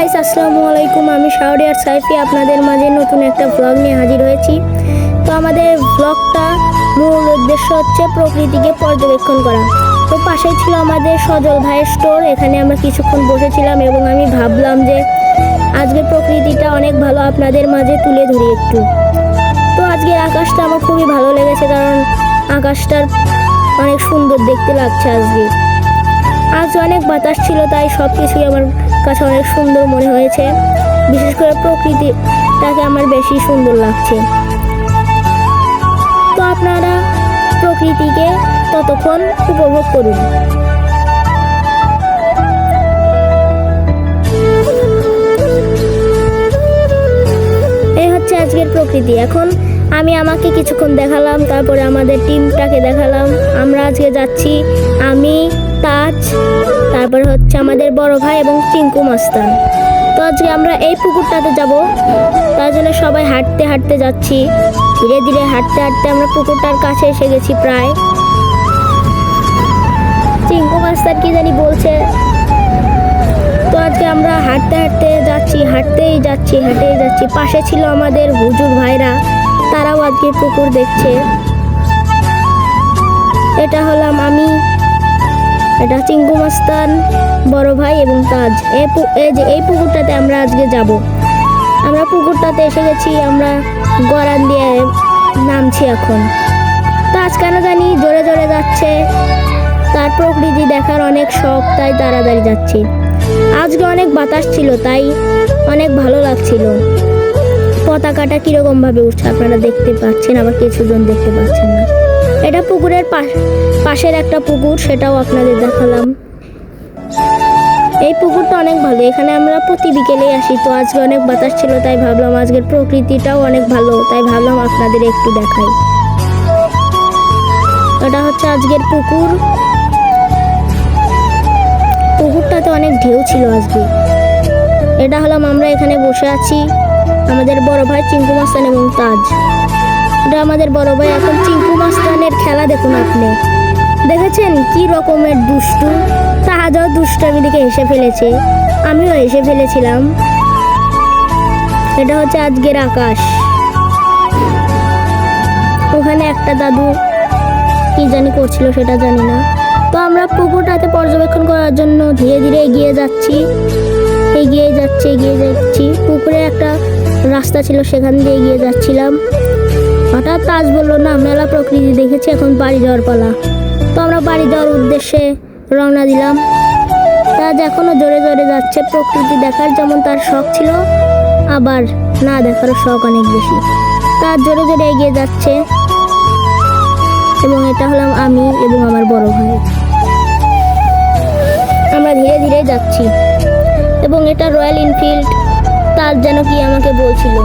Guys, আসসালামু আলাইকুম। আমি শাহরিয়ার সাইফি আপনাদের মাঝে নতুন একটা ব্লগ নিয়ে হাজির হয়েছি। তো আমাদের ব্লগটা মূল উদ্দেশ্য হচ্ছে প্রকৃতিকে পর্যবেক্ষণ করা। তো পাশেই ছিল আমাদের সজল ভাইয়ের স্টোর। এখানে আমরা কিছুক্ষণ বসেছিলাম এবং আমি ভাবলাম যে আজকে প্রকৃতিটা অনেক ভালো, আপনাদের মাঝে তুলে ধরি একটু। তো আজকের আকাশটা আমার খুবই ভালো লেগেছে, কারণ আকাশটার অনেক সুন্দর দেখতে লাগছে। আজ অনেক বাতাস ছিল, তাই সব কিছুই আমার কাছে অনেক সুন্দর মনে হয়েছে। বিশেষ করে প্রকৃতিটাকে আমার বেশি সুন্দর লাগছে। তো আপনারা প্রকৃতিকে ততক্ষণ উপভোগ করুন। এই হচ্ছে আজকের প্রকৃতি। এখন আমি আমাকে কিছুক্ষণ দেখালাম, তারপরে আমাদের টিমটাকে দেখালাম। আমরা আজকে যাচ্ছি আমি, তাজ, তারপরে হচ্ছে আমাদের বড় ভাই এবং চিঙ্কু মাস্তান। তো আজকে আমরা এই পুকুরটাতে যাব, তার জন্য সবাই হাঁটতে হাঁটতে যাচ্ছি। ধীরে ধীরে হাঁটতে হাঁটতে আমরা পুকুরটার কাছে এসে গেছি প্রায়। চিঙ্কু মাস্তান কি জানি বলছে। তো আজকে আমরা হাঁটতে হাঁটতে যাচ্ছি, হাঁটতেই যাচ্ছি। পাশে ছিল আমাদের হুজুর ভাইরা, তারাও আজকে পুকুর দেখছে। এটা হলাম আমি, এটা চিঙ্কু মাস্তান, বড় ভাই এবং তাজ। এই পুকুরটাতে আমরা আজকে যাব। আমরা পুকুরটাতে এসে গেছি, আমরা গড়ান দিয়ে নামছি এখন। তাজ কেন জানি জোরে জোরে যাচ্ছে, তার প্রকৃতি দেখার অনেক শখ, তাই তাড়াতাড়ি যাচ্ছে। আজকে অনেক বাতাস ছিল, তাই অনেক ভালো লাগছিল। পতাকাটা কিরকম ভাবে উঠছে আপনারা দেখতে পাচ্ছেন, আবার কিছুজন দেখতে পাচ্ছেন না। এটা পুকুরের পাশের একটা পুকুর, সেটাও আপনাদের দেখালাম। এই পুকুরটা অনেক ভালো, এখানে আমরা প্রতি বিকেলেই আসি। তো আজকে অনেক বাতাস ছিল, তাই ভাবলাম আজকের প্রকৃতিটাও অনেক ভালো, তাই ভাবলাম আপনাদের একটু দেখাই। এটা হচ্ছে আজকের পুকুর। পুকুরটাতে অনেক ঢেউ ছিল আজকে। এটা হলাম আমরা, এখানে বসে আছি আমাদের বড় ভাই চিঙ্কু মাস্তান এবং তাজ। এটা আমাদের বড় ভাই। এখন চিঙ্কু মাস্তানের খেলা দেখুন আপনি, দেখেছেন কি রকমের দুষ্টু। তাহাজও দুষ্টামি দিকে হেসে ফেলেছে, আমিও হেসে ফেলেছিলাম। এটা হচ্ছে আজকের আকাশ। ওখানে একটা দাদু কি জানি করছিল, সেটা জানি না। তো আমরা পুকুরটাতে পর্যবেক্ষণ করার জন্য ধীরে ধীরে এগিয়ে যাচ্ছি। পুকুরে একটা রাস্তা ছিল, সেখান দিয়ে এগিয়ে যাচ্ছিলাম। হঠাৎ তাজ বললো, না মেলা প্রকৃতি দেখেছি, এখন বাড়ি যাওয়ার পালা। তো আমরা বাড়ি যাওয়ার উদ্দেশ্যে রওনা দিলাম। তাজ এখনো জোরে জোরে যাচ্ছে। প্রকৃতি দেখার যেমন তার শখ ছিল, আবার না দেখারও শখ অনেক বেশি। তাজ জোরে জোরে এগিয়ে যাচ্ছে এবং এটা হলাম আমি এবং আমার বড় ভাই। আমরা ধীরে ধীরে যাচ্ছি এবং এটা রয়্যাল এনফিল্ড। তার যেন কি আমাকে বলছিল।